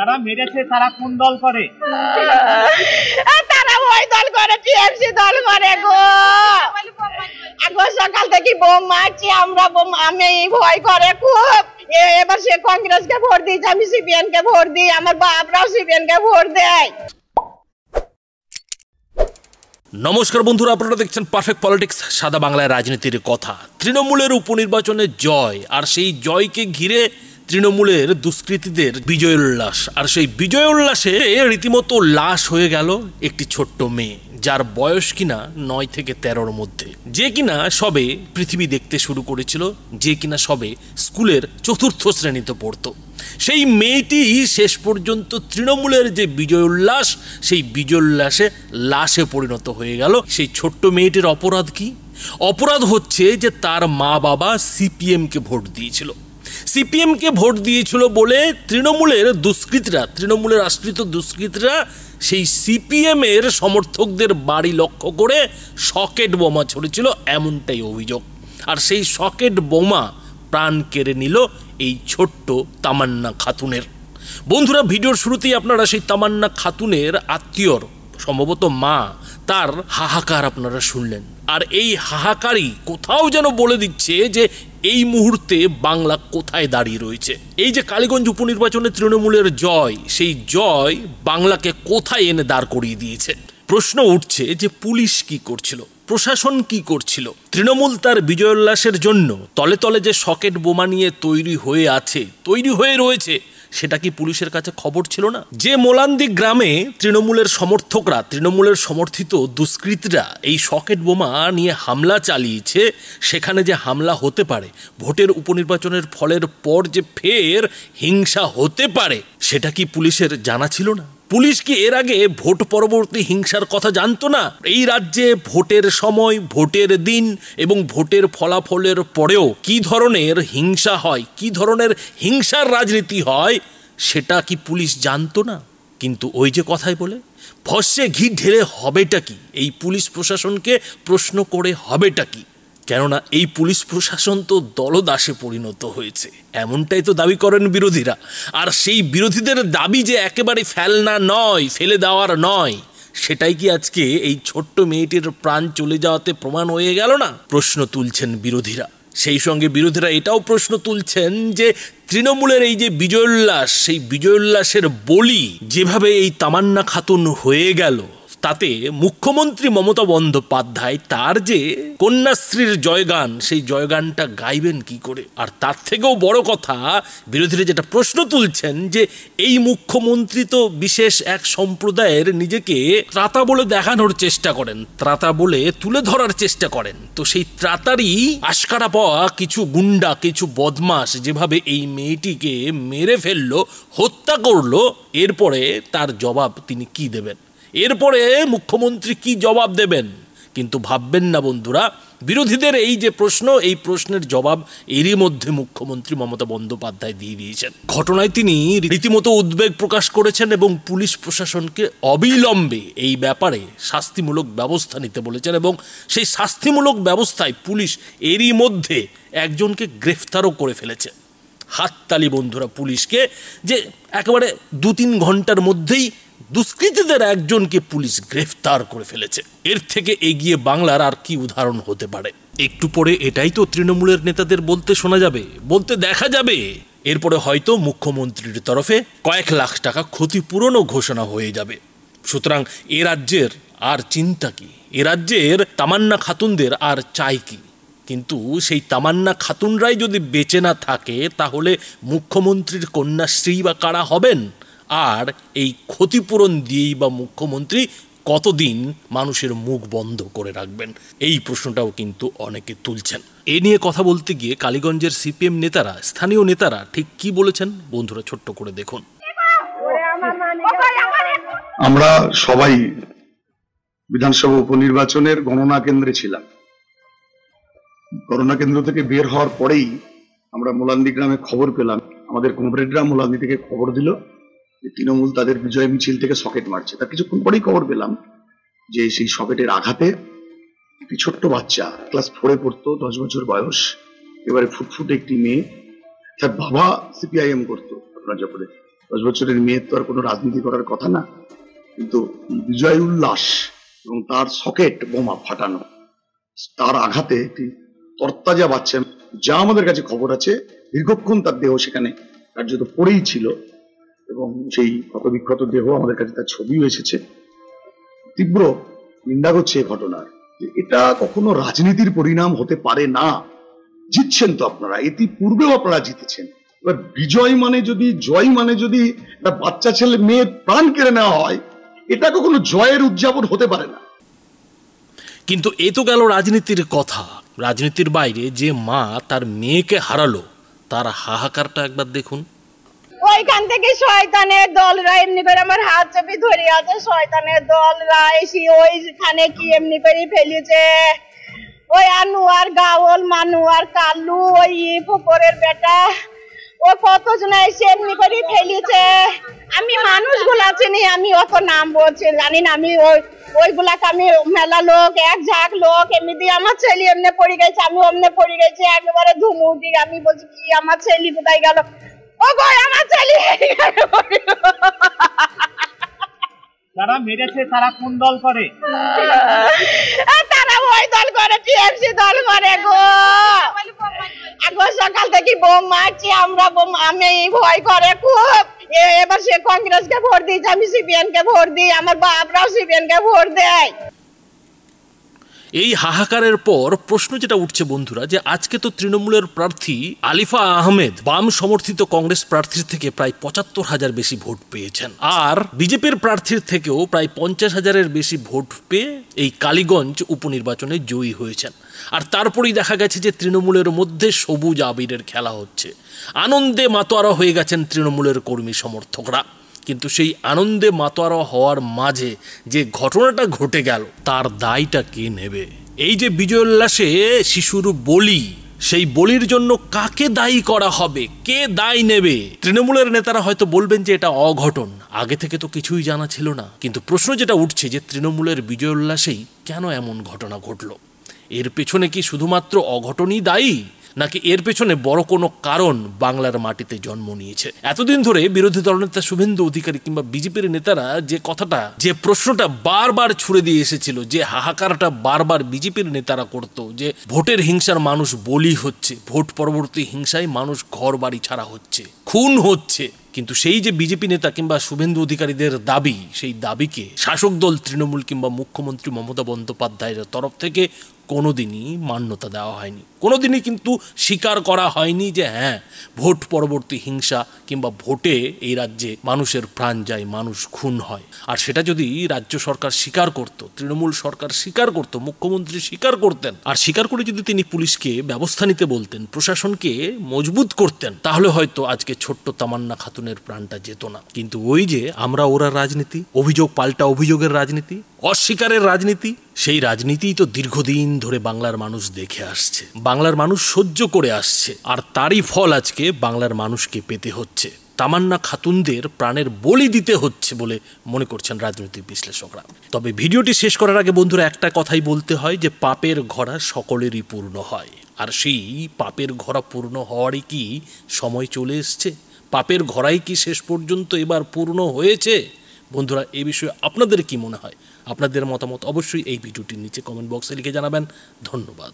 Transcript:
তারা মেরেছে তারা কোন দল করে? তারা ওই দল করে, টিএমসি দল করে গো। এখন সকাল থেকে বোম মারছি আমরা, আমি ভয় করে খুব। এবার সে কংগ্রেসকে ভোট দিয়েছে, আমি সিপিএন কে ভোট দিই, আমার বাপরাও সিপিএন কে ভোট দেয়। নমস্কার বন্ধুরা, আপনারা দেখছেন পারফেক্ট পলিটিক্স, সাদা বাংলায় রাজনীতির কথা। তৃণমূলের উপনির্বাচনে জয়, আর সেই জয়কে ঘিরে তৃণমূলের দুষ্কৃতীদের বিজয় উল্লাস। আর সেই বিজয় উল্লাসে রীতিমতো লাশ হয়ে গেল একটি ছোট্ট মেয়ে, যার বয়স কিনা 9 থেকে 13-র মধ্যে, যে কিনা সবে পৃথিবী দেখতে শুরু করেছিল, যে কিনা সবে স্কুলের 4র্থ শ্রেণীতে পড়তো। সেই মেয়েটি শেষ পর্যন্ত তৃণমূলের যে বিজয় উল্লাস, সেই বিজয় উল্লাসে লাশে পরিণত হয়ে গেল। সেই ছোট্ট মেয়েটির অপরাধ কি? অপরাধ হচ্ছে যে তার মা বাবা সিপিএমকে ভোট দিয়েছিল। সিপিএমকে ভোট দিয়েছিল বলে তৃণমূলের দুষ্কৃতীরা, তৃণমূলের আশ্রিত দুষ্কৃতীরা সেই সিপিএমের সমর্থকদের বাড়ি লক্ষ্য করে সকেট বোমা ছড়েছিল, এমনটাই অভিযোগ। আর সেই সকেট বোমা প্রাণ কেড়ে নিল এই ছোট্ট তামান্না খাতুনের। বন্ধুরা, ভিডিওর শুরুতেই আপনারা সেই তামান্না খাতুনের আত্মীয়র, সম্ভবত মা, তার হাহাকার আপনারা শুনলেন। আর এই হাহাকারই কোথাও যেন বলে দিচ্ছে যে এই মুহূর্তে বাংলা কোথায় দাঁড়িয়ে রয়েছে। এই যে কালীগঞ্জ উপনির্বাচনে তৃণমূলের জয়, সেই জয় বাংলাকে কোথায় এনে দাঁড় করিয়ে দিয়েছে। প্রশ্ন উঠছে যে পুলিশ কি করছিল, প্রশাসন কি করছিল? তৃণমূল তার বিজয় উল্লাসের জন্য তলে তলে যে সকেট বোমা নিয়ে তৈরি হয়ে রয়েছে, সেটা কি পুলিশের কাছে খবর ছিল না? যে মোলান্দি গ্রামে তৃণমূলের সমর্থকরা, তৃণমূলের সমর্থিত দুষ্কৃতীরা এই সকেট বোমা নিয়ে হামলা চালিয়েছে, সেখানে যে হামলা হতে পারে, ভোটের উপনির্বাচনের ফলের পর যে ফের হিংসা হতে পারে, সেটা কি পুলিশের জানা ছিল না? পুলিশ কি এর আগে ভোট পরবর্তী হিংসার কথা জানতো না? এই রাজ্যে ভোটের সময়, ভোটের দিন এবং ভোটের ফলাফলের পরেও কি ধরনের হিংসা হয়, কি ধরনের হিংসার রাজনীতি হয়, সেটা কি পুলিশ জানতো না? কিন্তু ওই যে কথাই বলে, ভস্যে ঘি ঢেলে হবেটা কি? এই পুলিশ প্রশাসনকে প্রশ্ন করে হবেটা কি? কেননা এই পুলিশ প্রশাসন তো দলদাসে পরিণত হয়েছে, এমনটাই তো দাবি করেন বিরোধীরা। আর সেই বিরোধীদের দাবি যে একেবারে ফেলনা নয়, ফেলে দেওয়ার নয়, সেটাই কি আজকে এই ছোট্ট মেয়েটির প্রাণ চলে যাওয়াতে প্রমাণ হয়ে গেল না? প্রশ্ন তুলছেন বিরোধীরা। সেই সঙ্গে বিরোধীরা এটাও প্রশ্ন তুলছেন যে তৃণমূলের এই যে বিজয় উল্লাস, সেই বিজয় উল্লাসের বলি যেভাবে এই তামান্না খাতুন হয়ে গেল, তাতে মুখ্যমন্ত্রী মমতা বন্দ্যোপাধ্যায় তার যে কন্যাশ্রীর জয়গান, সেই জয়গানটা গাইবেন কি করে? আর তার থেকেও বড় কথা, বিরোধীরা যেটা প্রশ্ন তুলছেন যে এই মুখ্যমন্ত্রী তো বিশেষ এক সম্প্রদায়ের নিজেকে ত্রাতা বলে দেখানোর চেষ্টা করেন, ত্রাতা বলে তুলে ধরার চেষ্টা করেন। তো সেই ত্রাতারই আশকারা পাওয়া কিছু গুন্ডা, কিছু বদমাস যেভাবে এই মেয়েটিকে মেরে ফেললো, হত্যা করলো, এরপরে তার জবাব তিনি কি দেবেন? এরপরে মুখ্যমন্ত্রী কি জবাব দেবেন? কিন্তু ভাববেন না বন্ধুরা, বিরোধীদের এই যে প্রশ্ন, এই প্রশ্নের জবাব এরই মধ্যে মুখ্যমন্ত্রী মমতা বন্দ্যোপাধ্যায় দিয়ে দিয়েছেন। ঘটনায় তিনি রীতিমতো উদ্বেগ প্রকাশ করেছেন এবং পুলিশ প্রশাসনকে অবিলম্বে এই ব্যাপারে শাস্তিমূলক ব্যবস্থা নিতে বলেছেন। এবং সেই শাস্তিমূলক ব্যবস্থায় পুলিশ এরই মধ্যে একজনকে গ্রেফতারও করে ফেলেছে। হাততালি বন্ধুরা পুলিশকে, যে একেবারে 2-3 ঘন্টার মধ্যেই দুষ্কৃতীদের একজনকে পুলিশ গ্রেফতার করে ফেলেছে। এর থেকে এগিয়ে বাংলার আর কি উদাহরণ হতে পারে? একটু পরে এটাই তো তৃণমূলের নেতাদের বলতে শোনা যাবে, বলতে দেখা যাবে। এরপরে হয়তো মুখ্যমন্ত্রীর তরফে কয়েক লাখ টাকা ক্ষতিপূরণও ঘোষণা হয়ে যাবে। সুতরাং এ রাজ্যের আর চিন্তা কি? এ রাজ্যের তামান্না খাতুনদের আর চাই কি? কিন্তু সেই তামান্না খাতুনরাই যদি বেঁচে না থাকে, তাহলে মুখ্যমন্ত্রীর কন্যাশ্রী বা কারা হবেন? আর এই ক্ষতিপূরণ দিয়েই বা মুখ্যমন্ত্রী কতদিন মানুষের মুখ বন্ধ করে রাখবেন? এই প্রশ্নটাও কিন্তু অনেকে তুলছেন। এ নিয়ে কথা বলতে গিয়ে কালীগঞ্জের সিপিএম নেতারা, স্থানীয় নেতারা ঠিক কি বলেছেন বন্ধুরা ছোট্ট করে দেখুন। আমরা সবাই বিধানসভা উপনির্বাচনের গণনা কেন্দ্রে ছিলাম। গণনা কেন্দ্র থেকে বের হওয়ার পরেই আমরা মোলান্দি গ্রামে খবর পেলাম, আমাদের কমরেডরা মোলান্দি থেকে খবর দিল যে তৃণমূল তাদের বিজয় মিছিল থেকে সকেট মারছে। তার কিছুক্ষণ পরেই খবর পেলাম যে সেই সকেটের আঘাতে একটি ছোট্ট বাচ্চা, ক্লাস 4-এ পড়তো, 10 বছর বয়স, এবারে ফুটফুটে একটি মেয়ে, তার বাবা সিপিআইএম করতো ঘটনাচক্রে, 10 বছরের মেয়ের তো আর কোনো রাজনীতি করার কথা না, কিন্তু বিজয় উল্লাস এবং তার সকেট বোমা ফাটানো, তার আঘাতে একটি তরতাজা বাচ্চা, যা আমাদের কাছে খবর আছে দীর্ঘক্ষণ তার দেহ সেখানে কার্যত পড়েই ছিল এবং সেই ক্ষতবিক্ষত দেহ আমাদের কাছে তার ছবিও এসেছে। তীব্র নিন্দা করছে এই ঘটনার, যে এটা কখনো রাজনীতির পরিণাম হতে পারে না। জিতছেন তো আপনারা, ইতিপূর্বেও আপনারা জিতেছেন, এবার বিজয় মানে যদি, জয় মানে যদি একটা বাচ্চা ছেলে মেয়ের প্রাণ কেড়ে নেওয়া হয়, এটা কখনো জয়ের উদযাপন হতে পারে না। কিন্তু এ তো গেল রাজনীতির কথা। রাজনীতির বাইরে যে মা তার মেয়েকে হারালো, তার হাহাকারটা একবার দেখুন। ওইখান থেকে শয়তানের দলরা এমনি করে আমার হাত চেপে ধরে আছে, শয়তানের দলরা এসে ওইখানে কি এমনি করে ফেলেছে। ওই আনুয়ার গাওল, মানুয়ার কালু, ওই ফকরের বেটা, ও কতজন এসে এমনি করে ফেলেছে। আমি মানুষগুলা চিনি, আমি অত নাম বলছি জানি না, আমি ওইগুলাকে আমি মেলা লোক, এক ঝাঁক লোক এমনি আমার ছেলে এমনি পড়ে গেছে, আমি অমনে পড়ে গেছি, একেবারে ধুমুটি। আমি বলছি কি আমার ছেলে কোথায় গেল, ও গো আমার ছেলে। যারা মেরেছে তারা কোন দল করে? তারা ওই দল করে, টিএমসি দল করে গো। এখন সকাল থেকে বোম মারছি আমরা, আমি ভয় করে খুব। এবার সে কংগ্রেসকে ভোট দিয়েছে, আমি সিপিএন কে ভোট দিই, আমার বাপরাও সিপিএন কে ভোট দেয়। এই হাহাকারের পর প্রশ্ন যেটা উঠছে বন্ধুরা, যে আজকে তো তৃণমূলের প্রার্থী আলিফা আহমেদ বাম সমর্থিত কংগ্রেস প্রার্থীর থেকে প্রায় ৭৫,০০০ বেশি ভোট পেয়েছেন, আর বিজেপির প্রার্থীর থেকেও প্রায় ৫০,০০০-এর বেশি ভোট পেয়ে এই কালীগঞ্জ উপনির্বাচনে জয়ী হয়েছেন। আর তারপরেই দেখা গেছে যে তৃণমূলের মধ্যে সবুজ আবিরের খেলা হচ্ছে, আনন্দে মাতোয়ারা হয়ে গেছেন তৃণমূলের কর্মী সমর্থকরা। কিন্তু সেই আনন্দে মাতোয়ারা হওয়ার মাঝে যে ঘটনাটা ঘটে গেল, তার দায়টা কে নেবে? এই যে বিজয়োল্লাসে শিশুর বলি, সেই বলির জন্য কাকে দায়ী করা হবে, কে দায় নেবে? তৃণমূলের নেতারা হয়তো বলবেন যে এটা অঘটন, আগে থেকে তো কিছুই জানা ছিল না। কিন্তু প্রশ্ন যেটা উঠছে যে তৃণমূলের বিজয়োল্লাসেই কেন এমন ঘটনা ঘটলো? এর পেছনে কি শুধুমাত্র অঘটনই দায়ী, নাকি এর পেছনে বড় কোনো কারণ বাংলার মাটিতে জন্ম নিয়েছে? এতদিন ধরে বিরোধী দলনেতা শুভেন্দু অধিকারী কিংবা বিজেপির নেতারা যে প্রশ্নটা বারবার ছুড়ে দিয়ে এসেছিল, যে হাহাকারটা বারবার বিজেপির নেতারা করতো, যে ভোটের হিংসার মানুষ বলি হচ্ছে, ভোট পরবর্তী হিংসায় মানুষ ঘর বাড়ি ছাড়া হচ্ছে, খুন হচ্ছে। কিন্তু সেই যে বিজেপি নেতা কিংবা শুভেন্দু অধিকারীদের দাবি, সেই দাবিকে শাসক দল তৃণমূল কিংবা মুখ্যমন্ত্রী মমতা বন্দ্যোপাধ্যায়ের তরফ থেকে কোনোদিনই মান্যতা দেওয়া হয়নি, কোনোদিনই কিন্তু স্বীকার করা হয়নি যে হ্যাঁ, ভোট পরবর্তী হিংসা কিংবা ভোটে এই রাজ্যে মানুষের প্রাণ যায়, মানুষ খুন হয়। আর সেটা যদি রাজ্য সরকার স্বীকার করত, তৃণমূল সরকার স্বীকার করত, মুখ্যমন্ত্রী স্বীকার করতেন, আর স্বীকার করে যদি তিনি পুলিশকে ব্যবস্থা নিতে বলতেন, প্রশাসনকে মজবুত করতেন, তাহলে হয়তো আজকে ছোট্ট তামান্না খাতুনের প্রাণটা যেত না। কিন্তু ওই যে আমরা ওরা রাজনীতি, অভিযোগ পাল্টা অভিযোগের রাজনীতি, অস্বীকারের রাজনীতি, সেই রাজনীতিই তো দীর্ঘদিন ধরে বাংলার মানুষ দেখে আসছে, বাংলার মানুষ সহ্য করে আসছে, আর তারই ফল আজকে বাংলার মানুষকে পেতে হচ্ছে। তামান্না খাতুনদের প্রাণের বলি দিতে হচ্ছে বলে মনে করছেন রাজনৈতিক বিশ্লেষকরা। তবে ভিডিওটি শেষ করার আগে বন্ধুরা একটা কথাই বলতে হয়, যে পাপের ঘড়া সকলেরই পূর্ণ হয়, আর সেই পাপের ঘড়া পূর্ণ হওয়ারই কি সময় চলে এসছে? পাপের ঘড়াই কি শেষ পর্যন্ত এবার পূর্ণ হয়েছে? বন্ধুরা, এই বিষয়ে আপনাদের কি মনে হয়? আপনাদের মতামত অবশ্যই এই ভিডিওটির নিচে কমেন্ট বক্সে লিখে জানাবেন। ধন্যবাদ।